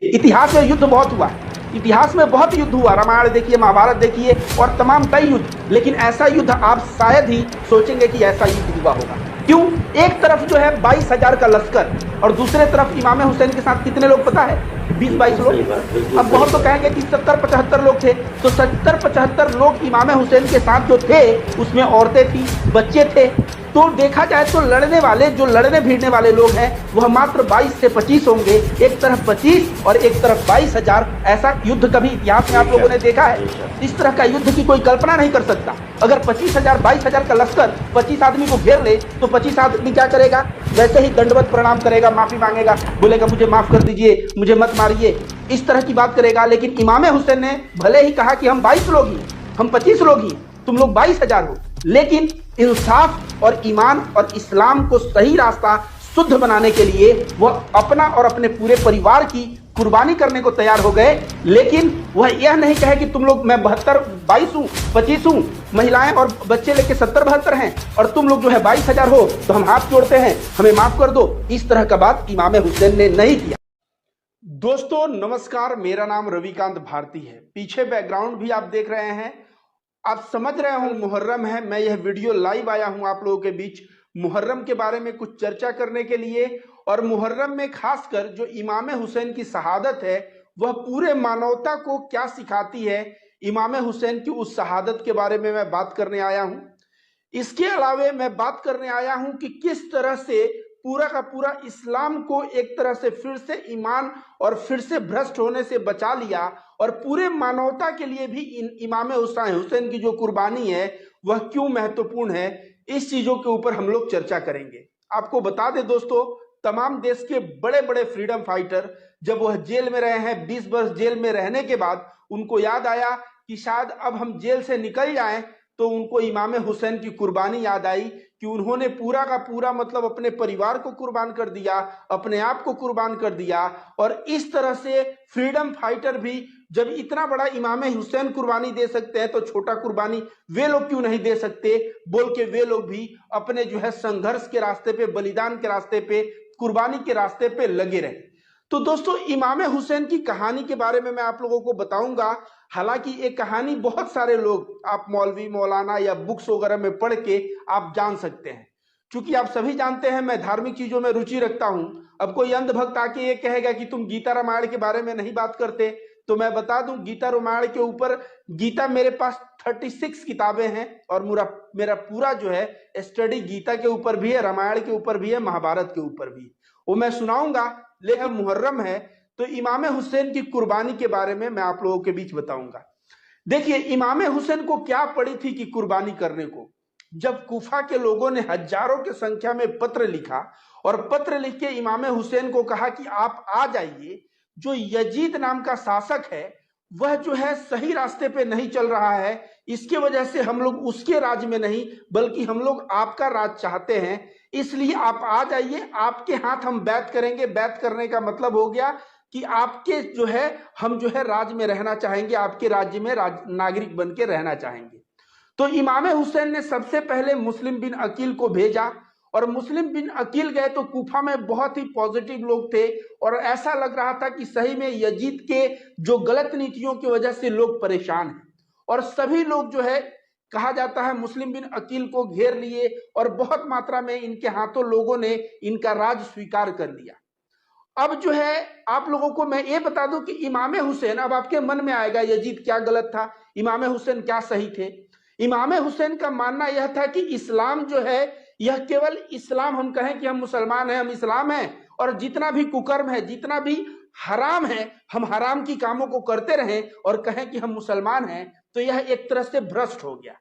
इतिहास में युद्ध बहुत हुआ, इतिहास में बहुत युद्ध हुआ, रामायण देखिए, महाभारत देखिए और तमाम कई युद्ध, लेकिन ऐसा युद्ध आप शायद ही सोचेंगे कि ऐसा युद्ध हुआ होगा। क्यों? एक तरफ जो है 22,000 का लश्कर और दूसरे तरफ इमाम हुसैन के साथ कितने लोग पता है? 20-22 लोग। अब बहुत तो कहेंगे कि 70-75 लोग थे, तो 70-75 लोग इमाम हुसैन के साथ जो थे उसमें औरतें थी, बच्चे थे। तो देखा जाए तो लड़ने वाले, जो लड़ने भिड़ने वाले लोग हैं वह मात्र 22 से 25 होंगे, एक तरफ 25 और एक तरफ 22,000। ऐसा युद्ध कभी इतिहास में आप लोगों ने देखा है? इस तरह का युद्ध की कोई कल्पना नहीं कर सकता। अगर 25,000 22,000 का लश्कर 25 आदमी को घेर ले तो 25 आदमी क्या करेगा? वैसे ही दंडवत प्रणाम करेगा, माफी मांगेगा, बोलेगा मुझे माफ कर दीजिए, मुझे मत मारिए, इस तरह की बात करेगा। लेकिन इमाम हुसैन ने भले ही कहा कि हम 22 लोग ही, हम 25 लोग ही, तुम लोग 22,000 हो, लेकिन इंसाफ और ईमान और इस्लाम को सही रास्ता शुद्ध बनाने के लिए वह अपना और अपने पूरे परिवार की कुर्बानी करने को तैयार हो गए। लेकिन वह यह नहीं कहे कि तुम लोग, मैं 72 22 हूं, 25 हूं, महिलाएं और बच्चे लेके 70-72 हैं और तुम लोग जो है 22,000 हो, तो हम हाथ जोड़ते हैं, हमें माफ कर दो। इस तरह का बात इमाम हुसैन ने नहीं किया। दोस्तों नमस्कार, मेरा नाम रविकांत भारती है। पीछे बैकग्राउंड भी आप देख रहे हैं, आप समझ रहे हो मुहर्रम है। मैं यह वीडियो लाइव आया हूं आप लोगों के बीच मुहर्रम के बारे में कुछ चर्चा करने के लिए, और मुहर्रम में खासकर जो इमाम हुसैन की शहादत है वह पूरे मानवता को क्या सिखाती है, इमाम हुसैन की उस शहादत के बारे में मैं बात करने आया हूं। इसके अलावे मैं बात करने आया हूं कि किस तरह से पूरा का पूरा इस्लाम को एक तरह से फिर से ईमान और फिर से भ्रष्ट होने से बचा लिया, और पूरे मानवता के लिए भी इमाम हुसैन की जो कुर्बानी है वह क्यों महत्वपूर्ण है। इस चीजों के ऊपर हम लोग चर्चा करेंगे। आपको बता दें दोस्तों, तमाम देश के बड़े बड़े फ्रीडम फाइटर जब वह जेल में रहे हैं, 20 वर्ष जेल में रहने के बाद उनको याद आया कि शायद अब हम जेल से निकल जाएं, तो उनको इमाम हुसैन की कुर्बानी याद आई कि उन्होंने पूरा का पूरा मतलब अपने परिवार को कुर्बान कर दिया, अपने आप को कुर्बान कर दिया। और इस तरह से फ्रीडम फाइटर भी जब इतना बड़ा इमाम हुसैन कुर्बानी दे सकते हैं तो छोटा कुर्बानी वे लोग क्यों नहीं दे सकते, बोल के वे लोग भी अपने जो है संघर्ष के रास्ते पे, बलिदान के रास्ते पे, कुर्बानी के रास्ते पे लगे रहे। तो दोस्तों इमाम हुसैन की कहानी के बारे में मैं आप लोगों को बताऊंगा। हालांकि ये कहानी बहुत सारे लोग, आप मौलवी मौलाना या बुक्स वगैरह में पढ़ के आप जान सकते हैं। क्योंकि आप सभी जानते हैं मैं धार्मिक चीजों में रुचि रखता हूं। अब कोई अंधभक्त आके ये कहेगा कि तुम गीता रामायण के बारे में नहीं बात करते, तो मैं बता दूं गीता रामायण के ऊपर, गीता मेरे पास 36 किताबें हैं और मेरा पूरा जो है स्टडी गीता के ऊपर भी है, रामायण के ऊपर भी है, महाभारत के ऊपर भी, वो मैं सुनाऊंगा। लेकिन मुहर्रम है तो इमाम हुसैन की कुर्बानी के बारे में मैं आप लोगों के बीच बताऊंगा। देखिए इमाम हुसैन को क्या पड़ी थी कि कुर्बानी करने को। जब कूफा के लोगों ने हजारों की संख्या में पत्र लिखा और पत्र लिख के इमाम हुसैन को कहा कि आप आ जाइए, जो यजीद नाम का शासक है वह जो है सही रास्ते पे नहीं चल रहा है, इसके वजह से हम लोग उसके राज में नहीं बल्कि हम लोग आपका राज चाहते हैं, इसलिए आप आ जाइए, आपके हाथ हम बैत करेंगे। बैत करने का मतलब हो गया कि आपके जो है, हम जो है राज में रहना चाहेंगे, आपके राज्य में नागरिक बन के रहना चाहेंगे। तो इमाम हुसैन ने सबसे पहले मुस्लिम बिन अकील को भेजा, और मुस्लिम बिन अकील गए तो कूफा में बहुत ही पॉजिटिव लोग थे और ऐसा लग रहा था कि सही में यजीद के जो गलत नीतियों की वजह से लोग परेशान हैं, और सभी लोग जो है कहा जाता है मुस्लिम बिन अकील को घेर लिए और बहुत मात्रा में इनके हाथों लोगों ने इनका राज स्वीकार कर लिया। अब जो है आप लोगों को मैं ये बता दूं कि इमाम हुसैन, अब आपके मन में आएगा यजीद क्या गलत था, इमाम हुसैन क्या सही थे। इमाम हुसैन का मानना यह था कि इस्लाम जो है यह केवल इस्लाम, हम कहें कि हम मुसलमान हैं, हम इस्लाम हैं, और जितना भी कुकर्म है, जितना भी हराम है, हम हराम की कामों को करते रहें और कहें कि हम मुसलमान हैं, तो यह एक तरह से भ्रष्ट हो गया।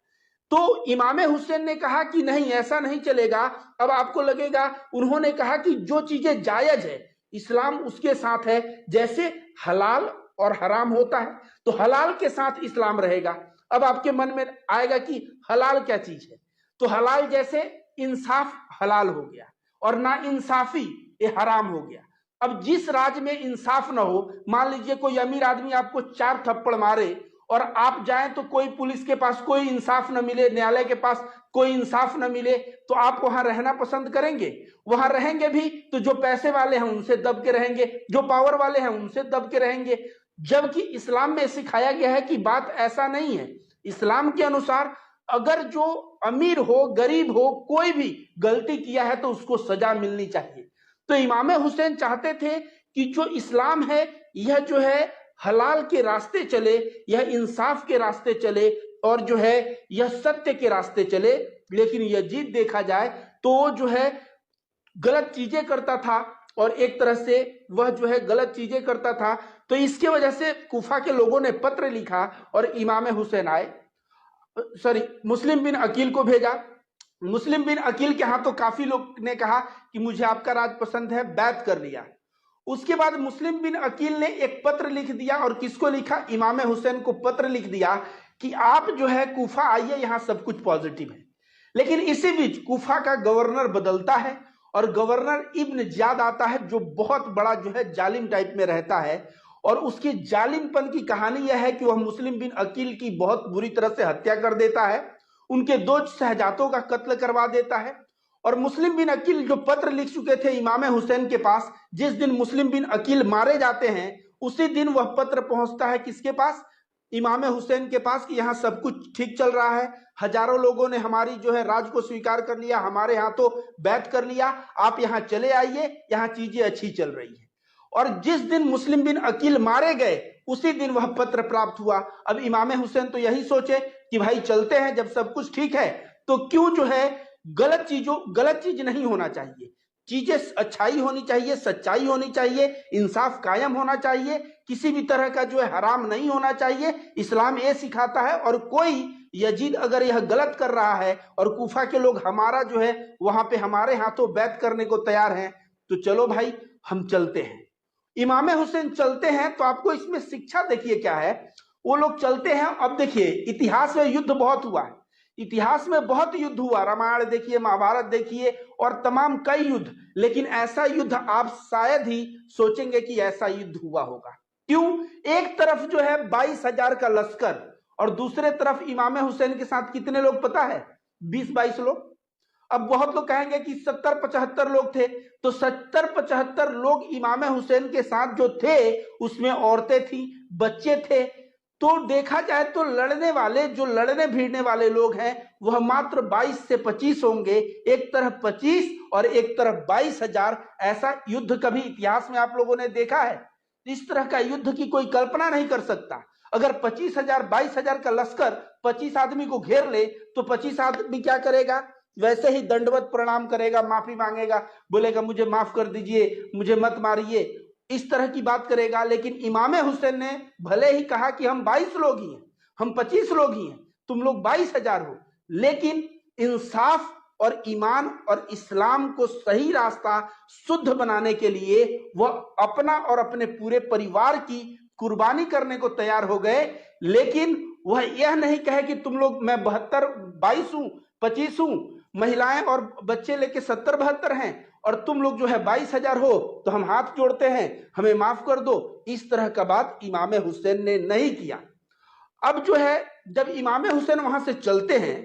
तो इमाम हुसैन ने कहा कि नहीं, ऐसा नहीं चलेगा। अब आपको लगेगा, उन्होंने कहा कि जो चीजें जायज है इस्लाम उसके साथ है, जैसे हलाल और हराम होता है तो हलाल के साथ इस्लाम रहेगा। अब आपके मन में आएगा कि हलाल क्या चीज है, तो हलाल जैसे इंसाफ हलाल हो गया और ना इंसाफी ये हराम हो गया। अब जिस राज्य में इंसाफ ना हो, मान लीजिए कोई अमीर आदमी आपको 4 थप्पड़ मारे और आप जाएं तो कोई पुलिस के पास कोई इंसाफ न मिले, न्यायालय के पास कोई इंसाफ न मिले, तो आप वहां रहना पसंद करेंगे? वहां रहेंगे भी तो जो पैसे वाले हैं उनसे दब के रहेंगे, जो पावर वाले हैं उनसे दब के रहेंगे। जबकि इस्लाम में सिखाया गया है कि बात ऐसा नहीं है। इस्लाम के अनुसार अगर जो अमीर हो, गरीब हो, कोई भी गलती किया है तो उसको सजा मिलनी चाहिए। तो इमाम हुसैन चाहते थे कि जो इस्लाम है यह जो है हलाल के रास्ते चले, यह इंसाफ के रास्ते चले और जो है यह सत्य के रास्ते चले। लेकिन यजीद देखा जाए तो जो है गलत चीजें करता था और एक तरह से वह जो है गलत चीजें करता था। तो इसके वजह से कूफा के लोगों ने पत्र लिखा और इमाम हुसैन आए, मुस्लिम बिन अकील को भेजा। मुस्लिम बिन अकील के यहाँ तो काफी लोग ने कहा कि मुझे आपका राज पसंद है, बैत कर लिया। उसके बाद मुस्लिम बिन अकील ने एक पत्र लिख दिया और किसको लिखा? इमाम हुसैन को पत्र लिख दिया कि आप जो है कूफा आइए, यहां सब कुछ पॉजिटिव है। लेकिन इसी बीच कूफा का गवर्नर बदलता है और गवर्नर इब्न जियाद आता है, जो बहुत बड़ा जो है जालिम टाइप में रहता है। और उसकी जालिमपन की कहानी यह है कि वह मुस्लिम बिन अकील की बहुत बुरी तरह से हत्या कर देता है, उनके 2 शहजादों का कत्ल करवा देता है। और मुस्लिम बिन अकील जो पत्र लिख चुके थे इमाम हुसैन के पास, जिस दिन मुस्लिम बिन अकील मारे जाते हैं उसी दिन वह पत्र पहुंचता है किसके पास? इमाम हुसैन के पास, कि यहाँ सब कुछ ठीक चल रहा है, हजारों लोगों ने हमारी जो है राज को स्वीकार कर लिया, हमारे यहाँ तो बैत कर लिया, आप यहाँ चले आइए, यहाँ चीजें अच्छी चल रही है। और जिस दिन मुस्लिम बिन अकील मारे गए उसी दिन वह पत्र प्राप्त हुआ। अब इमाम हुसैन तो यही सोचे कि भाई चलते हैं, जब सब कुछ ठीक है तो क्यों जो है गलत चीज नहीं होना चाहिए, चीजें अच्छाई होनी चाहिए, सच्चाई होनी चाहिए, इंसाफ कायम होना चाहिए, किसी भी तरह का जो है हराम नहीं होना चाहिए। इस्लाम ये सिखाता है। और कोई यजीद अगर यह गलत कर रहा है और कूफा के लोग हमारा जो है वहां पे हमारे हाथों बैत करने को तैयार हैं, तो चलो भाई हम चलते हैं। इमाम हुसैन चलते हैं। तो आपको इसमें शिक्षा देखिए क्या है, वो लोग चलते हैं। अब देखिए इतिहास में युद्ध बहुत हुआ है, इतिहास में बहुत युद्ध हुआ, रामायण देखिए, महाभारत देखिए और तमाम कई युद्ध, लेकिन ऐसा युद्ध आप शायद ही सोचेंगे कि ऐसा युद्ध हुआ होगा। क्यों? एक तरफ जो है 22,000 का लश्कर और दूसरे तरफ इमाम हुसैन के साथ कितने लोग पता है? 20-22 लोग। अब बहुत लोग कहेंगे कि 70-75 लोग थे, तो 70-75 लोग इमाम हुसैन के साथ जो थे उसमें औरतें थी, बच्चे थे। तो देखा जाए तो लड़ने भिड़ने वाले लोग हैं वह मात्र 22 से 25 होंगे, एक तरफ 25 और एक तरफ 22,000। ऐसा युद्ध कभी इतिहास में आप लोगों ने देखा है? इस तरह का युद्ध की कोई कल्पना नहीं कर सकता। अगर 25,000 22,000 का लश्कर 25 आदमी को घेर ले तो 25 आदमी क्या करेगा? वैसे ही दंडवत प्रणाम करेगा, माफी मांगेगा, बोलेगा मुझे माफ कर दीजिए, मुझे मत मारिए, इस तरह की बात करेगा। लेकिन इमाम हुसैन ने भले ही कहा कि हम 22 लोग ही हैं, हम 25 लोग ही हैं, तुम लोग 22,000 हो, लेकिन इंसाफ और ईमान और इस्लाम को सही रास्ता शुद्ध बनाने के लिए वह अपना और अपने पूरे परिवार की कुर्बानी करने को तैयार हो गए। लेकिन वह यह नहीं कहे कि तुम लोग, मैं 22 हूं, 25 हूं, महिलाएं और बच्चे लेके 70-72 हैं और तुम लोग जो है 22,000 हो, तो हम हाथ जोड़ते हैं, हमें माफ कर दो। इस तरह का बात इमाम हुसैन ने नहीं किया। अब जो है जब इमाम हुसैन वहां से चलते हैं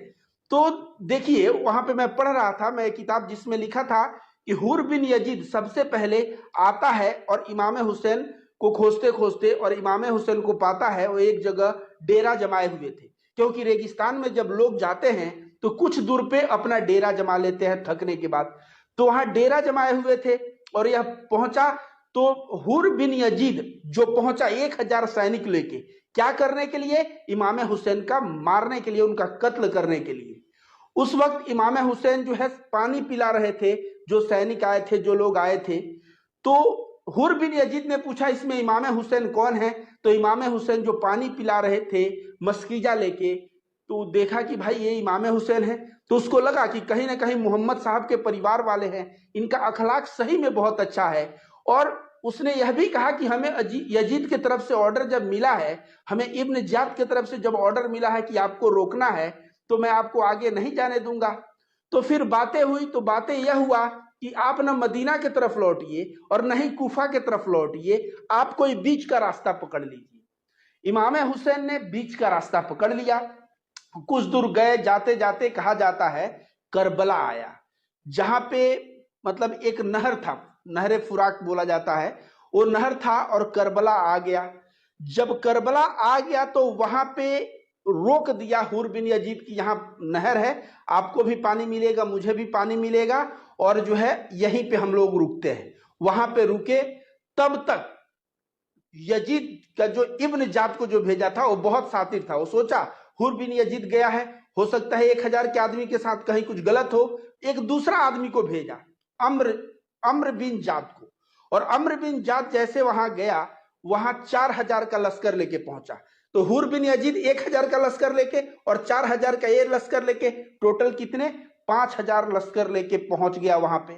तो देखिए वहां पे मैं पढ़ रहा था, मैं किताब जिसमें लिखा था कि हुर बिन यजीद सबसे पहले आता है और इमाम हुसैन को खोजते खोजते और इमाम हुसैन को पाता है। वो एक जगह डेरा जमाए हुए थे, क्योंकि रेगिस्तान में जब लोग जाते हैं तो कुछ दूर पे अपना डेरा जमा लेते हैं थकने के बाद। तो वहां डेरा जमाए हुए थे और यह पहुंचा तो हुर बिन यजीद जो पहुंचा 1,000 सैनिक लेके, क्या करने के लिए? इमाम हुसैन का मारने के लिए, उनका कत्ल करने के लिए। उस वक्त इमाम हुसैन जो है पानी पिला रहे थे, जो सैनिक आए थे, जो लोग आए थे। तो हुर बिन यजीद ने पूछा इसमें इमाम हुसैन कौन है? तो इमाम हुसैन जो पानी पिला रहे थे मस्कीजा लेके, तो देखा कि भाई ये इमाम हुसैन है। तो उसको लगा कि कहीं ना कहीं मोहम्मद साहब के परिवार वाले हैं, इनका अखलाक सही में बहुत अच्छा है। और उसने यह भी कहा कि हमें यजीद की तरफ से ऑर्डर जब मिला है, हमें इब्न जियाद की तरफ से जब ऑर्डर मिला है कि आपको रोकना है, तो मैं आपको आगे नहीं जाने दूंगा। तो फिर बातें हुई, तो बातें यह हुआ कि आप न मदीना की तरफ लौटिए और न ही कूफा की तरफ लौटिए, आप कोई बीच का रास्ता पकड़ लीजिए। इमाम हुसैन ने बीच का रास्ता पकड़ लिया। कुछ दूर गए, जाते जाते कहा जाता है करबला आया, जहां पे मतलब एक नहर था, नहरे फुराक बोला जाता है, वो नहर था और करबला आ गया। जब करबला आ गया तो वहां पे रोक दिया हुर बिन यजीद की यहाँ नहर है, आपको भी पानी मिलेगा, मुझे भी पानी मिलेगा, और जो है यहीं पे हम लोग रुकते हैं। वहां पे रुके। तब तक यजीद का जो इब्न जात को जो भेजा था वो बहुत सातिर था। वो सोचा हुर बिन यजीद गया है, हो सकता है 1000 के आदमी के साथ कहीं कुछ गलत हो, एक दूसरा आदमी को भेजा, अम्र अम्र बिन जात को। और अम्र बिन जात जैसे वहां गया, वहां 4000 का लश्कर लेके पहुंचा। तो हुर बिन यजीद 1000 का लश्कर लेके और 4000 का ये लश्कर लेके, टोटल कितने 5000 लश्कर लेके पहुंच गया वहां पे।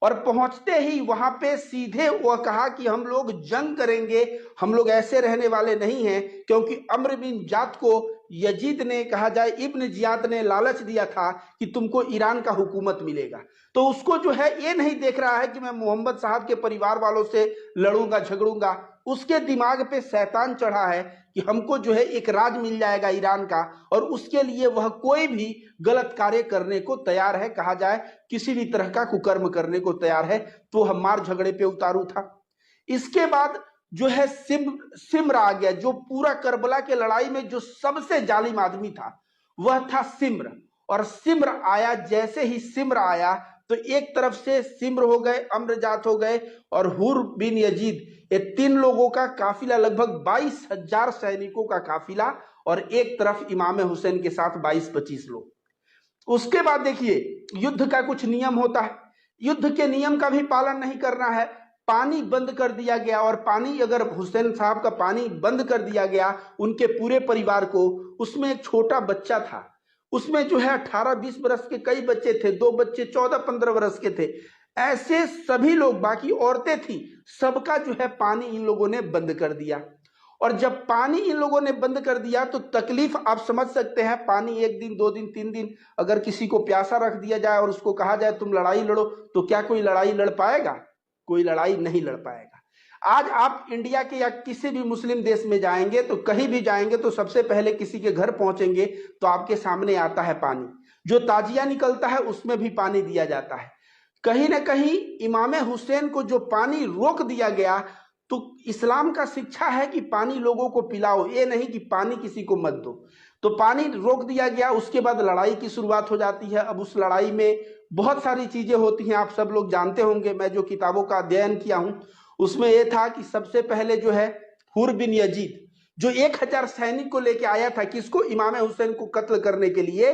और पहुंचते ही वहां पे सीधे वह कहा कि हम लोग जंग करेंगे, हम लोग ऐसे रहने वाले नहीं हैं, क्योंकि अम्र बिन जात को यजीद ने, कहा जाए इब्न जियाद ने लालच दिया था कि तुमको ईरान का हुकूमत मिलेगा। तो उसको जो है ये नहीं देख रहा है कि मैं मोहम्मद साहब के परिवार वालों से लड़ूंगा झगड़ूंगा, उसके दिमाग पे शैतान चढ़ा है कि हमको जो है एक राज मिल जाएगा ईरान का, और उसके लिए वह कोई भी गलत कार्य करने को तैयार है, कहा जाए किसी भी तरह का कुकर्म करने को तैयार है, तो हम मार झगड़े पे उतारू था। इसके बाद जो है सिम्र आ गया, जो पूरा करबला के लड़ाई में जो सबसे जालिम आदमी था वह था सिम्र। और सिम्र आया, जैसे ही सिम्र आया तो एक तरफ से सिम्र हो गए, अम्रजात हो गए, और हुर बिन यजीद, ये 3 लोगों का काफिला, लगभग 22,000 सैनिकों का काफिला, और एक तरफ इमाम हुसैन के साथ 22-25 लोग। उसके बाद देखिए युद्ध का कुछ नियम होता है, युद्ध के नियम का भी पालन नहीं करना है। पानी बंद कर दिया गया, और पानी अगर हुसैन साहब का पानी बंद कर दिया गया उनके पूरे परिवार को, उसमें एक छोटा बच्चा था, उसमें जो है 18-20 बरस के कई बच्चे थे, 2 बच्चे 14-15 बरस के थे, ऐसे सभी लोग, बाकी औरतें थी, सबका जो है पानी इन लोगों ने बंद कर दिया। और जब पानी इन लोगों ने बंद कर दिया तो तकलीफ आप समझ सकते हैं। पानी 1 दिन 2 दिन 3 दिन अगर किसी को प्यासा रख दिया जाए और उसको कहा जाए तुम लड़ाई लड़ो, तो क्या कोई लड़ाई लड़ पाएगा? कोई लड़ाई नहीं लड़ पाएगा। आज आप इंडिया के या किसी भी मुस्लिम देश में जाएंगे, तो कहीं भी जाएंगे तो सबसे पहले किसी के घर पहुंचेंगे तो आपके सामने आता है पानी, जो ताजिया निकलता है उसमें भी पानी दिया जाता है। कहीं ना कहीं इमाम हुसैन को जो पानी रोक दिया गया, तो इस्लाम का शिक्षा है कि पानी लोगों को पिलाओ, ये नहीं कि पानी किसी को मत दो। तो पानी रोक दिया गया। उसके बाद लड़ाई की शुरुआत हो जाती है। अब उस लड़ाई में बहुत सारी चीजें होती हैं, आप सब लोग जानते होंगे। मैं जो किताबों का अध्ययन किया हूं उसमें यह था कि सबसे पहले जो है हुर बिन यजीद, जो 1000 सैनिक को लेके आया था, किसको? इमाम हुसैन को कत्ल करने के लिए।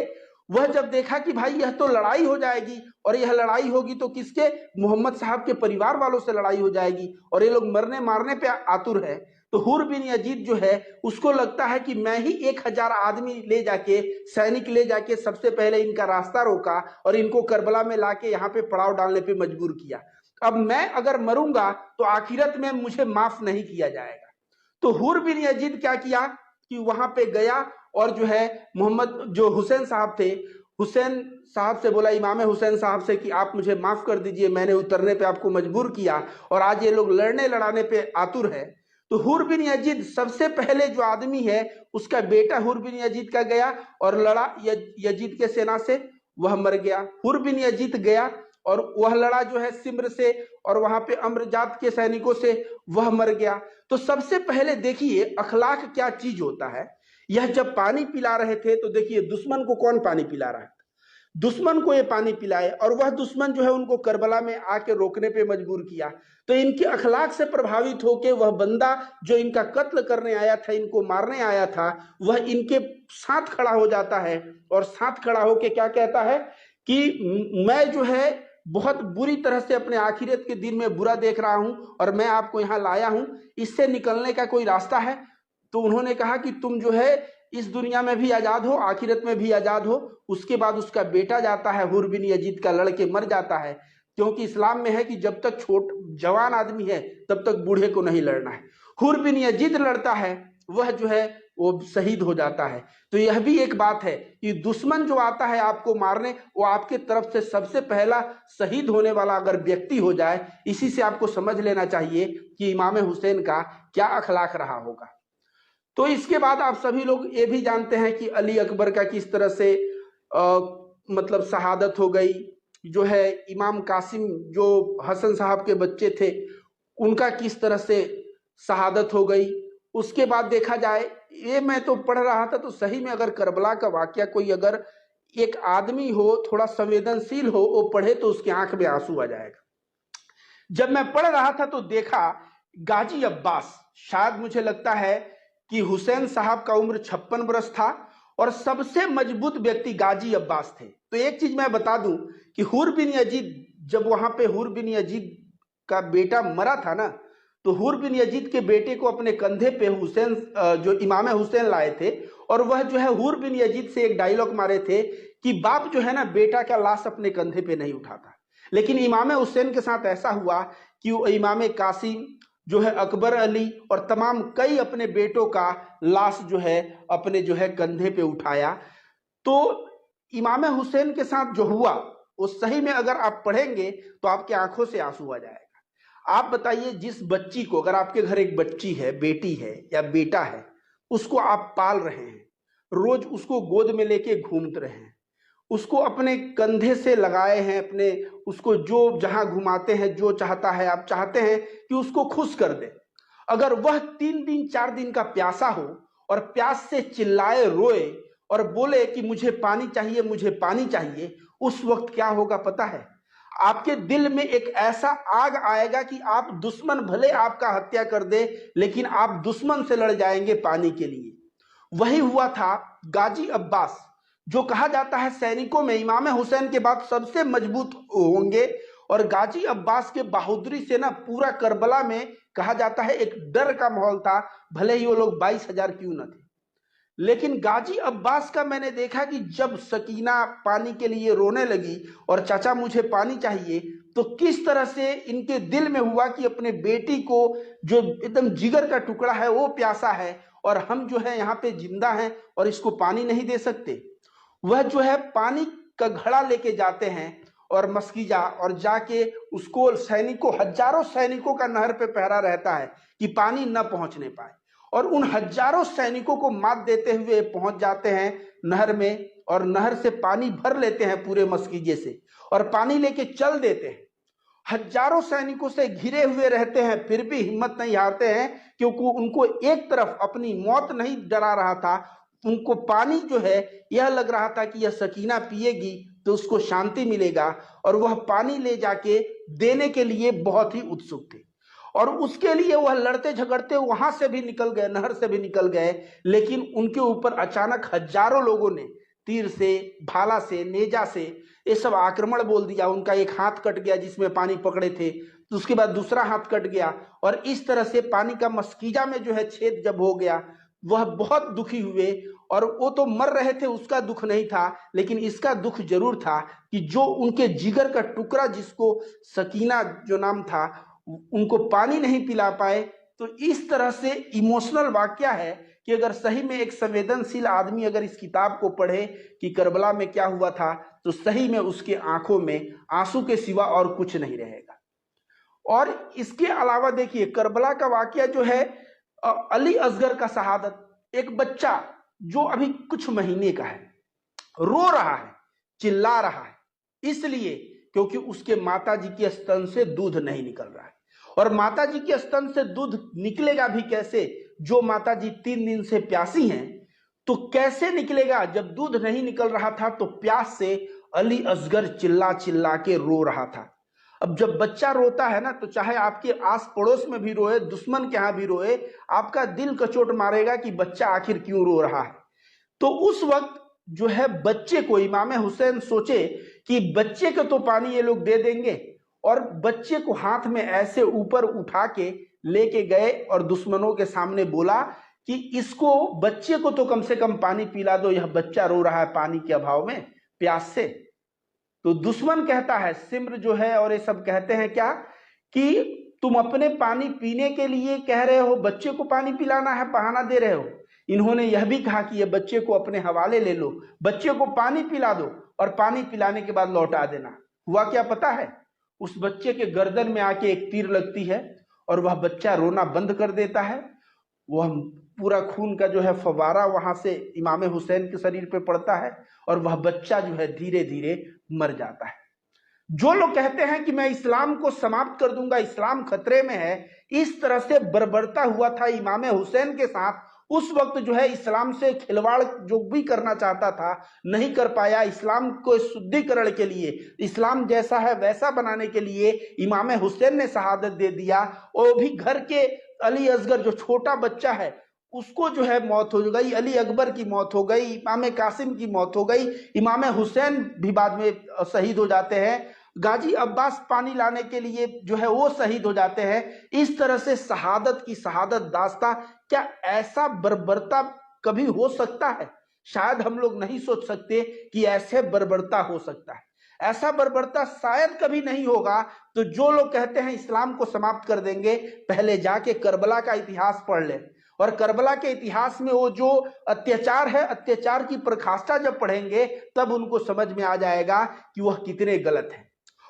वह जब देखा कि भाई यह तो लड़ाई हो जाएगी, और यह लड़ाई होगी तो किसके? मोहम्मद साहब के परिवार वालों से लड़ाई हो जाएगी, और ये लोग मरने मारने पे आतुर है। तो हुर बिन यजीद जो है उसको लगता है कि मैं ही 1000 आदमी ले जाके, सैनिक ले जाके सबसे पहले इनका रास्ता रोका और इनको करबला में लाके यहाँ पे पड़ाव डालने पे मजबूर किया। अब मैं अगर मरूंगा तो आखिरत में मुझे माफ नहीं किया जाएगा। तो हुर बिन यजीद क्या किया कि वहां पे गया और जो है मोहम्मद, जो हुसैन साहब थे, हुसैन साहब से बोला, इमाम हुसैन साहब से, कि आप मुझे माफ कर दीजिए, मैंने उतरने पे आपको मजबूर किया और आज ये लोग लड़ने लड़ाने पे आतुर है। तो हुर बिन यजीद सबसे पहले जो आदमी है, उसका बेटा हुर बिन यजीद का गया और लड़ा यजीद के सेना से, वह मर गया। हुर बिन यजीद गया और वह लड़ा जो है सिम्र से, और वहां पे अम्रजात के सैनिकों से, वह मर गया। तो सबसे पहले देखिए अखलाक क्या चीज होता है। यह जब पानी पिला रहे थे तो देखिए दुश्मन को कौन पानी पिला रहा है? दुश्मन को ये पानी पिलाए, और वह दुश्मन जो है उनको करबला में आके रोकने पे मजबूर किया। तो इनके अखलाक से प्रभावित होकर वह बंदा जो इनका कत्ल करने आया था, इनको मारने आया था, वह इनके साथ खड़ा हो जाता है और साथ खड़ा होकर क्या कहता है कि मैं जो है बहुत बुरी तरह से अपने आखिरत के दिन में बुरा देख रहा हूं और मैं आपको यहां लाया हूं, इससे निकलने का कोई रास्ता है? तो उन्होंने कहा कि तुम जो है इस दुनिया में भी आजाद हो, आखिरत में भी आजाद हो। उसके बाद उसका बेटा जाता है, हुर बिन यजीद का, लड़के मर जाता है, क्योंकि इस्लाम में है कि जब तक जवान आदमी है तब तक बूढ़े को नहीं लड़ना है। हुर बिन यजीद लड़ता है, वह जो है वो शहीद हो जाता है। तो यह भी एक बात है कि दुश्मन जो आता है आपको मारने, वो आपके तरफ से सबसे पहला शहीद होने वाला अगर व्यक्ति हो जाए, इसी से आपको समझ लेना चाहिए कि इमाम हुसैन का क्या अखलाक रहा होगा। तो इसके बाद आप सभी लोग ये भी जानते हैं कि अली अकबर का किस तरह से मतलब शहादत हो गई, जो है इमाम कासिम जो हसन साहब के बच्चे थे उनका किस तरह से शहादत हो गई। उसके बाद देखा जाए, ये मैं तो पढ़ रहा था तो सही में अगर करबला का वाकया कोई अगर एक आदमी हो थोड़ा संवेदनशील हो वो पढ़े तो उसकी आंख में आंसू आ जाएगा। जब मैं पढ़ रहा था तो देखा गाजी अब्बास, शायद मुझे लगता है कि हुसैन साहब का उम्र 56 वर्ष था और सबसे मजबूत व्यक्ति गाजी अब्बास थे। तो एक चीज मैं बता दूं कि हुर बिन यजीद, जब वहां पे हुर बिन यजीद का बेटा मरा था ना, तो हुर बिन यजीद के बेटे को अपने कंधे पे हुसैन जो इमाम हुसैन लाए थे और वह जो है हुर बिन यजीद से एक डायलॉग मारे थे कि बाप जो है ना बेटा का लाश अपने कंधे पे नहीं उठाता। लेकिन इमाम हुसैन के साथ ऐसा हुआ कि वो इमाम कासिम जो है अकबर अली और तमाम कई अपने बेटों का लाश जो है अपने जो है कंधे पे उठाया। तो इमाम हुसैन के साथ जो हुआ वो सही में अगर आप पढ़ेंगे तो आपकी आंखों से आंसू आ जाएगा। आप बताइए, जिस बच्ची को, अगर आपके घर एक बच्ची है, बेटी है या बेटा है, उसको आप पाल रहे हैं, रोज उसको गोद में लेके घूमते रहे हैं, उसको अपने कंधे से लगाए हैं, अपने उसको जो जहां घुमाते हैं, जो चाहता है आप चाहते हैं कि उसको खुश कर दे। अगर वह 3 दिन 4 दिन का प्यासा हो और प्यास से चिल्लाए रोए और बोले कि मुझे पानी चाहिए, मुझे पानी चाहिए, उस वक्त क्या होगा पता है? आपके दिल में एक ऐसा आग आएगा कि आप दुश्मन भले आपका हत्या कर दे लेकिन आप दुश्मन से लड़ जाएंगे पानी के लिए। वही हुआ था गाजी अब्बास, जो कहा जाता है सैनिकों में इमाम हुसैन के बाद सबसे मजबूत होंगे। और गाजी अब्बास के बहादुरी से ना पूरा करबला में कहा जाता है एक डर का माहौल था, भले ही वो लोग 22,000 क्यों न थे। लेकिन गाजी अब्बास का मैंने देखा कि जब सकीना पानी के लिए रोने लगी और चाचा मुझे पानी चाहिए, तो किस तरह से इनके दिल में हुआ कि अपने बेटी को जो एकदम जिगर का टुकड़ा है वो प्यासा है और हम जो है यहाँ पे जिंदा हैं और इसको पानी नहीं दे सकते। वह जो है पानी का घड़ा लेके जाते हैं और मस्कीजा, और जाके उसको सैनिकों, हजारों सैनिकों का नहर पे पहरा रहता है कि पानी न पहुंचने पाए, और उन हजारों सैनिकों को मात देते हुए पहुंच जाते हैं नहर में और नहर से पानी भर लेते हैं पूरे मस्कीजे से और पानी लेके चल देते हैं। हजारों सैनिकों से घिरे हुए रहते हैं फिर भी हिम्मत नहीं हारते हैं, क्योंकि उनको एक तरफ अपनी मौत नहीं डरा रहा था, उनको पानी जो है यह लग रहा था कि यह सकीना पिएगी तो उसको शांति मिलेगा, और वह पानी ले जाके देने के लिए बहुत ही उत्सुक थे। और उसके लिए वह लड़ते झगड़ते वहां से भी निकल गए, नहर से भी निकल गए, लेकिन उनके ऊपर अचानक हजारों लोगों ने तीर से, भाला से, नेजा से ये सब आक्रमण बोल दिया। उनका एक हाथ कट गया जिसमें पानी पकड़े थे, तो उसके बाद दूसरा हाथ कट गया, और इस तरह से पानी का मस्कीजा में जो है छेद जब हो गया, वह बहुत दुखी हुए। और वो तो मर रहे थे, उसका दुख नहीं था, लेकिन इसका दुख जरूर था कि जो उनके जिगर का टुकड़ा, जिसको सकीना जो नाम था, उनको पानी नहीं पिला पाए। तो इस तरह से इमोशनल वाकया है कि अगर सही में एक संवेदनशील आदमी अगर इस किताब को पढ़े कि करबला में क्या हुआ था, तो सही में उसके आंखों में आंसू के सिवा और कुछ नहीं रहेगा। और इसके अलावा देखिए, करबला का वाकया जो है, अली असगर का शहादत, एक बच्चा जो अभी कुछ महीने का है, रो रहा है, चिल्ला रहा है, इसलिए क्योंकि उसके माताजी के स्तन से दूध नहीं निकल रहा है। और माताजी के स्तन से दूध निकलेगा भी कैसे? जो माताजी 3 दिन से प्यासी हैं, तो कैसे निकलेगा? जब दूध नहीं निकल रहा था तो प्यास से अली असगर चिल्ला चिल्ला के रो रहा था। अब जब बच्चा रोता है ना, तो चाहे आपके आस पड़ोस में भी रोए, दुश्मन के यहां भी रोए, आपका दिल कचोट मारेगा कि बच्चा आखिर क्यों रो रहा है। तो उस वक्त जो है बच्चे को, इमाम हुसैन सोचे कि बच्चे को तो पानी ये लोग दे देंगे, और बच्चे को हाथ में ऐसे ऊपर उठा के लेके गए और दुश्मनों के सामने बोला कि इसको, बच्चे को तो कम से कम पानी पिला दो, यह बच्चा रो रहा है पानी के अभाव में, प्यास से। तो दुश्मन कहता है, सिम्र जो है और ये सब कहते हैं क्या कि तुम अपने पानी पीने के लिए कह रहे हो, बच्चे को पानी पिलाना है, बहाना दे रहे हो। इन्होंने यह भी कहा कि ये बच्चे को अपने हवाले ले लो, बच्चे को पानी पिला दो और पानी पिलाने के बाद लौटा देना। हुआ क्या पता है? उस बच्चे के गर्दन में आके एक तीर लगती है और वह बच्चा रोना बंद कर देता है। वह पूरा खून का जो है फवारा वहां से इमाम हुसैन के शरीर पे पड़ता है और वह बच्चा जो है धीरे धीरे मर जाता है। जो लोग कहते हैं कि मैं इस्लाम को समाप्त कर दूंगा, इस्लाम खतरे में है, इस तरह से बर्बरता हुआ था इमाम हुसैन के साथ। उस वक्त जो है इस्लाम से खिलवाड़ जो भी करना चाहता था नहीं कर पाया। इस्लाम को शुद्धिकरण के लिए, इस्लाम जैसा है वैसा बनाने के लिए इमाम हुसैन ने शहादत दे दिया। और भी घर के अली असगर जो छोटा बच्चा है उसको जो है मौत हो गई, अली अकबर की मौत हो गई, इमाम कासिम की मौत हो गई, इमाम हुसैन भी बाद में शहीद हो जाते हैं, गाजी अब्बास पानी लाने के लिए जो है वो शहीद हो जाते हैं। इस तरह से शहादत की शहादत दास्ता। क्या ऐसा बर्बरता कभी हो सकता है? शायद हम लोग नहीं सोच सकते कि ऐसे बर्बरता हो सकता है। ऐसा बर्बरता शायद कभी नहीं होगा। तो जो लोग कहते हैं इस्लाम को समाप्त कर देंगे, पहले जाके करबला का इतिहास पढ़ ले, और करबला के इतिहास में वो जो अत्याचार है, अत्याचार की प्रकाष्ठा जब पढ़ेंगे तब उनको समझ में आ जाएगा कि वह कितने गलत है।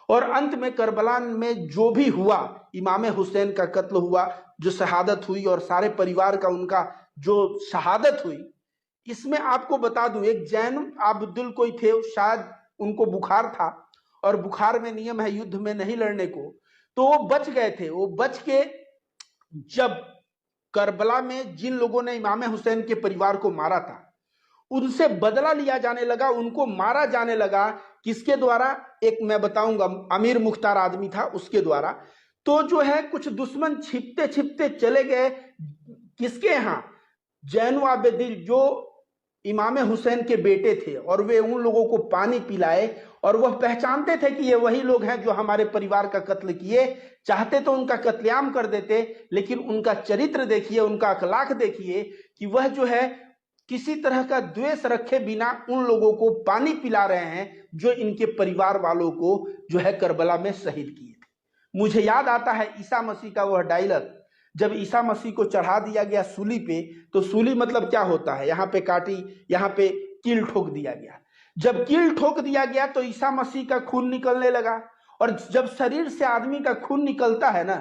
और अंत में करबला में जो भी हुआ, इमाम हुसैन का कत्ल हुआ, जो शहादत हुई और सारे परिवार का उनका जो शहादत हुई, इसमें आपको बता दूं एक जैन आब्दुल कोई थे, शायद उनको बुखार था और बुखार में नियम है युद्ध में नहीं लड़ने को, तो वो बच गए थे। वो बच के जब करबला में जिन लोगों ने इमाम हुसैन के परिवार को मारा था उनसे बदला लिया जाने लगा, उनको मारा जाने लगा। किसके द्वारा? एक मैं बताऊंगा, अमीर मुख्तार आदमी था, उसके द्वारा। तो जो है कुछ दुश्मन छिपते छिपते चले गए किसके यहां? जैन आबिदीन जो इमाम हुसैन के बेटे थे, और वे उन लोगों को पानी पिलाए और वह पहचानते थे कि ये वही लोग हैं जो हमारे परिवार का कत्ल किए। चाहते तो उनका कत्लेआम कर देते, लेकिन उनका चरित्र देखिए, उनका अखलाक देखिए कि वह जो है किसी तरह का द्वेष रखे बिना उन लोगों को पानी पिला रहे हैं जो इनके परिवार वालों को जो है करबला में शहीद किए थे। मुझे याद आता है ईसा मसीह का वह डायलॉग, जब ईसा मसीह को चढ़ा दिया गया सूली पे, तो सूली मतलब क्या होता है? यहाँ पे काटी, यहाँ पे कील ठोक दिया गया। जब कील ठोक दिया गया तो ईसा मसीह का खून निकलने लगा, और जब शरीर से आदमी का खून निकलता है ना,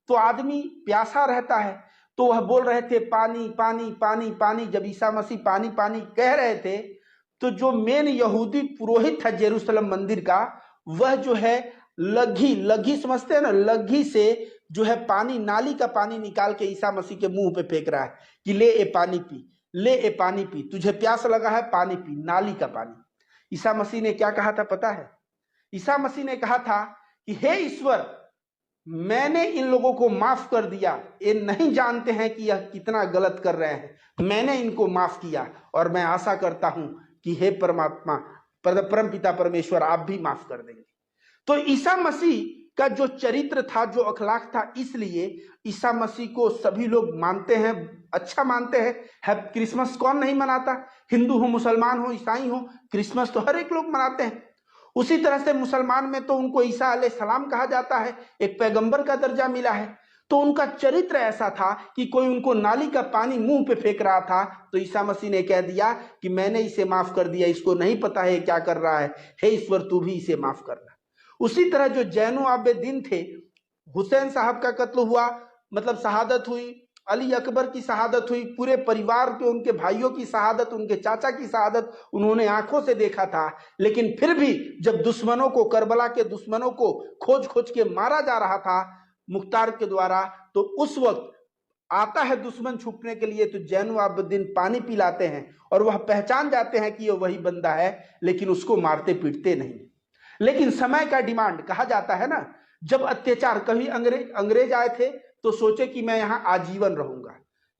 तो आदमी प्यासा रहता है। तो वह बोल रहे थे पानी पानी पानी पानी। जब ईसा मसीह पानी पानी कह रहे थे, तो जो मेन यहूदी पुरोहित था जेरूसलम मंदिर का, वह जो है लघी लघी समझते हैं ना, लघी से जो है पानी, नाली का पानी निकाल के ईसा मसीह के मुंह पे फेंक रहा है कि ले ए पानी पी, ले ए पानी पी, तुझे प्यास लगा है पानी पी, नाली का पानी। ईसा मसीह ने क्या कहा था पता है? ईसा मसीह ने कहा था कि हे ईश्वर, मैंने इन लोगों को माफ कर दिया, ये नहीं जानते हैं कि यह कितना गलत कर रहे हैं, मैंने इनको माफ किया, और मैं आशा करता हूं कि हे परमात्मा, परम पिता परमेश्वर, आप भी माफ कर देंगे। तो ईसा मसीह का जो चरित्र था, जो अखलाक था, इसलिए ईसा मसीह को सभी लोग मानते हैं, अच्छा मानते हैं। क्रिसमस कौन नहीं मनाता? हिंदू हो, मुसलमान हो, ईसाई हो, क्रिसमस तो हर एक लोग मनाते हैं। उसी तरह से मुसलमान में तो उनको ईसा अलैहिस्सलाम कहा जाता है, एक पैगंबर का दर्जा मिला है। तो उनका चरित्र ऐसा था कि कोई उनको नाली का पानी मुंह पे फेंक रहा था, तो ईसा मसीह ने कह दिया कि मैंने इसे माफ कर दिया, इसको नहीं पता है क्या कर रहा है, हे ईश्वर तू भी इसे माफ करना। उसी तरह जो जैनो आबिदीन थे, हुसैन साहब का कत्ल हुआ, मतलब शहादत हुई, अली अकबर की शहादत हुई, पूरे परिवार के, उनके भाइयों की शहादत, उनके चाचा की शहादत उन्होंने आंखों से देखा था। लेकिन फिर भी जब दुश्मनों को, करबला के दुश्मनों को खोज खोज के मारा जा रहा था मुख्तार के द्वारा, तो उस वक्त आता है दुश्मन छुपने के लिए, तो जैन आबिदीन पानी पिलाते हैं और वह पहचान जाते हैं कि यह वही बंदा है, लेकिन उसको मारते पीटते नहीं। लेकिन समय का डिमांड, कहा जाता है ना, जब अत्याचार, कभी अंग्रेज आए थे तो सोचे कि मैं यहां आजीवन रहूंगा,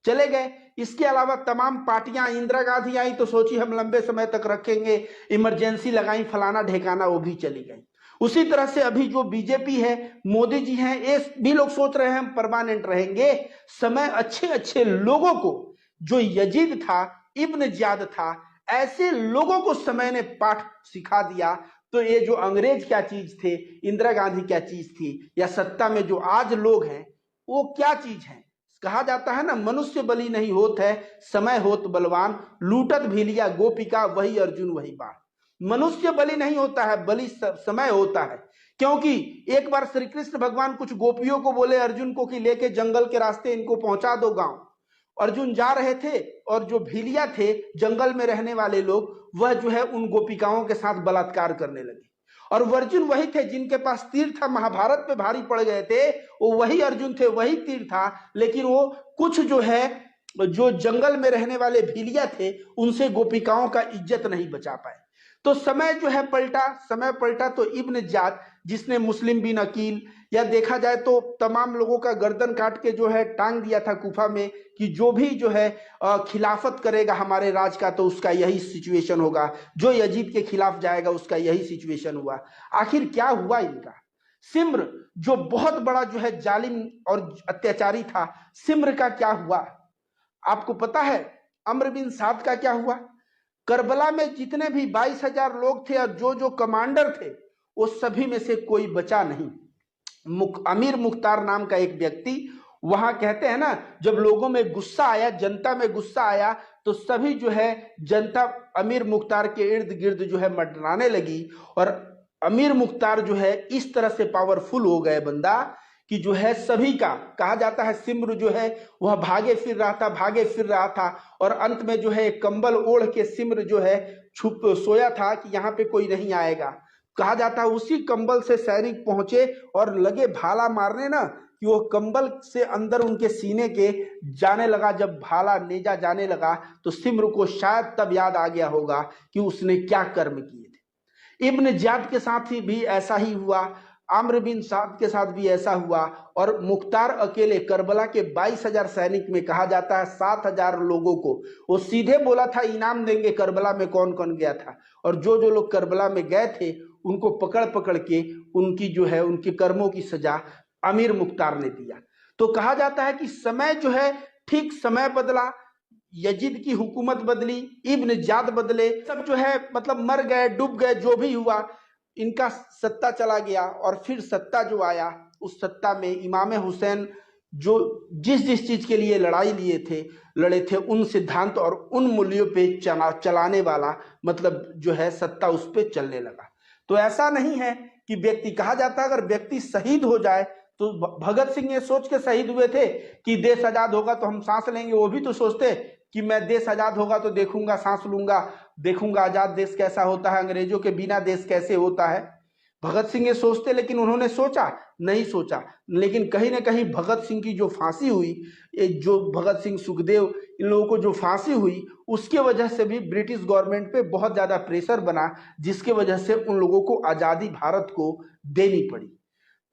चले गए। इसके अलावा तमाम पार्टियां, इंदिरा गांधी आई तो सोची हम लंबे समय तक रखेंगे, इमरजेंसी लगाई, फलाना ढेकाना, वो भी चली गई। उसी तरह से अभी जो बीजेपी है, मोदी जी हैं, ये भी लोग सोच रहे हैं हम परमानेंट रहेंगे। समय अच्छे अच्छे लोगों को, जो यजीद था, इब्न जियाद था, ऐसे लोगों को समय ने पाठ सिखा दिया। तो ये जो अंग्रेज क्या चीज थे, इंदिरा गांधी क्या चीज थी, या सत्ता में जो आज लोग हैं वो क्या चीज है? कहा जाता है ना, मनुष्य बलि नहीं होत है, समय होत बलवान, लूटत भी लिया गोपिका, वही अर्जुन वही बाण। मनुष्य बलि नहीं होता है, बलि समय होता है। क्योंकि एक बार श्री कृष्ण भगवान कुछ गोपियों को बोले अर्जुन को कि लेके जंगल के रास्ते इनको पहुंचा दो गांव, अर्जुन जा रहे थे और जो भीलिया थे, जंगल में रहने वाले लोग, वह जो है उन गोपिकाओं के साथ बलात्कार करने लगे। और वो अर्जुन वही थे जिनके पास तीर था, महाभारत पे भारी पड़ गए थे, वो वही अर्जुन थे, वही तीर था, लेकिन वो कुछ जो है जो जंगल में रहने वाले भीलिया थे, उनसे गोपिकाओं का इज्जत नहीं बचा पाए। तो समय जो है पलटा, समय पलटा तो इब्न ज़ियाद, जिसने मुस्लिम बिन अकील या देखा जाए तो तमाम लोगों का गर्दन काट के जो है टांग दिया था कूफा में कि जो भी जो है खिलाफत करेगा हमारे राज का तो उसका यही सिचुएशन होगा, जो यजीद के खिलाफ जाएगा उसका यही सिचुएशन हुआ। आखिर क्या हुआ इनका? सिम्र जो बहुत बड़ा जो है जालिम और अत्याचारी था, सिम्र का क्या हुआ आपको पता है? अम्र बिन साद का क्या हुआ? करबला में जितने भी 22,000 लोग थे और जो कमांडर थे, वो सभी में से कोई बचा नहीं। अमीर मुख्तार नाम का एक व्यक्ति, वहां कहते हैं ना, जब लोगों में गुस्सा आया, जनता में गुस्सा आया, तो सभी जो है जनता अमीर मुख्तार के इर्द गिर्द जो है मंडराने लगी। और अमीर मुख्तार जो है इस तरह से पावरफुल हो गए बंदा कि जो है सभी का, कहा जाता है सिम्र जो है वह भागे फिर रहा था और अंत में जो है एक कंबल ओढ़ के सिम्र जो है छुप सोया था कि यहाँ पे कोई नहीं आएगा। कहा जाता है उसी कंबल से सैनिक पहुंचे और लगे भाला मारने ना, कि वो कंबल से अंदर उनके सीने के जाने लगा। जब भाला नेजा जाने लगा तो सिम्र को शायद तब याद आ गया होगा कि उसने क्या कर्म किए थे। इब्न ज़ियाद के साथ भी ऐसा ही हुआ, आम्र बिन साद के साथ भी ऐसा हुआ। और मुख्तार अकेले करबला के 22,000 सैनिक में कहा जाता है 7,000 लोगों को वो सीधे बोला था इनाम देंगे। करबला में कौन कौन गया था और जो लोग करबला में गए थे उनको पकड़ पकड़ के उनकी जो है उनके कर्मों की सजा अमीर मुख्तार ने दिया। तो कहा जाता है कि समय जो है ठीक समय बदला, यजीद की हुकूमत बदली, इब्न ज़ियाद बदले, सब जो है मतलब मर गए, डूब गए, जो भी हुआ, इनका सत्ता चला गया। और फिर सत्ता जो आया, उस सत्ता में इमाम हुसैन जो जिस चीज के लिए लड़े थे उन सिद्धांत और उन मूल्यों पे चलाने वाला मतलब जो है सत्ता उस पे चलने लगा। तो ऐसा नहीं है कि व्यक्ति, कहा जाता है अगर व्यक्ति शहीद हो जाए, तो भगत सिंह ये सोच के शहीद हुए थे कि देश आजाद होगा तो हम सांस लेंगे। वो भी तो सोचते कि मैं देश आजाद होगा तो देखूंगा, सांस लूंगा, देखूंगा आजाद देश कैसा होता है, अंग्रेजों के बिना देश कैसे होता है। भगत सिंह ये सोचते, लेकिन उन्होंने सोचा नहीं सोचा। लेकिन कहीं ना कहीं भगत सिंह की जो फांसी हुई, जो भगत सिंह, सुखदेव, इन लोगों को जो फांसी हुई, उसके वजह से भी ब्रिटिश गवर्नमेंट पे बहुत ज्यादा प्रेशर बना, जिसके वजह से उन लोगों को आजादी भारत को देनी पड़ी।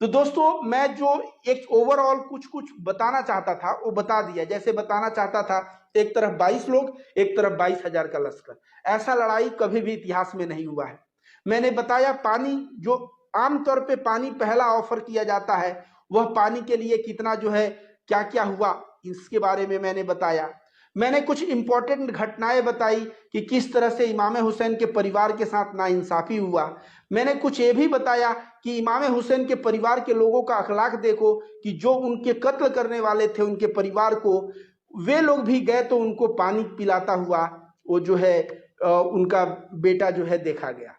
तो दोस्तों मैं जो एक ओवरऑल कुछ बताना चाहता था वो बता दिया। जैसे बताना चाहता था, एक तरफ 22 लोग, एक तरफ 22,000 का लश्कर। ऐसा लड़ाई कभी भी इतिहास में नहीं हुआ है। मैंने बताया पानी, जो आमतौर पे पानी पहला ऑफर किया जाता है, वह पानी के लिए कितना जो है क्या क्या हुआ, इसके बारे में मैंने बताया। मैंने कुछ इंपॉर्टेंट घटनाएं बताई कि किस तरह से इमाम हुसैन के परिवार के साथ नाइंसाफी हुआ। मैंने कुछ ये भी बताया कि इमाम हुसैन के परिवार के लोगों का अखलाक देखो कि जो उनके कत्ल करने वाले थे उनके परिवार को, वे लोग भी गए तो उनको पानी पिलाता हुआ वो जो है उनका बेटा जो है देखा गया।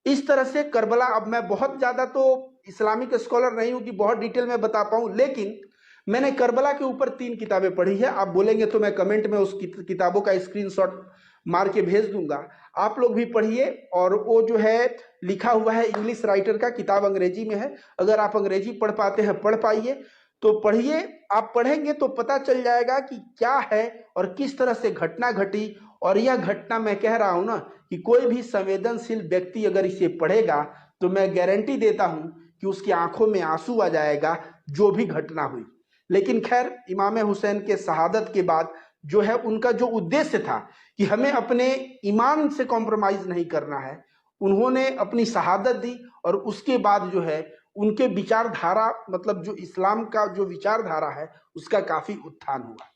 इस तरह से करबला, अब मैं बहुत ज्यादा तो इस्लामिक स्कॉलर नहीं हूं कि बहुत डिटेल में बता पाऊं, लेकिन मैंने करबला के ऊपर 3 किताबें पढ़ी है। आप बोलेंगे तो मैं कमेंट में उस किताबों का स्क्रीनशॉट मार के भेज दूंगा, आप लोग भी पढ़िए। और वो जो है लिखा हुआ है इंग्लिश राइटर का, किताब अंग्रेजी में है। अगर आप अंग्रेजी पढ़ पाते हैं, पढ़ पाइए तो पढ़िए। आप पढ़ेंगे तो पता चल जाएगा कि क्या है और किस तरह से घटना घटी। और यह घटना मैं कह रहा हूं ना कि कोई भी संवेदनशील व्यक्ति अगर इसे पढ़ेगा तो मैं गारंटी देता हूं कि उसकी आंखों में आंसू आ जाएगा, जो भी घटना हुई। लेकिन खैर, इमाम हुसैन के शहादत के बाद जो है उनका जो उद्देश्य था कि हमें अपने ईमान से कॉम्प्रोमाइज नहीं करना है, उन्होंने अपनी शहादत दी। और उसके बाद जो है उनके विचारधारा, मतलब जो इस्लाम का जो विचारधारा है, उसका काफी उत्थान हुआ।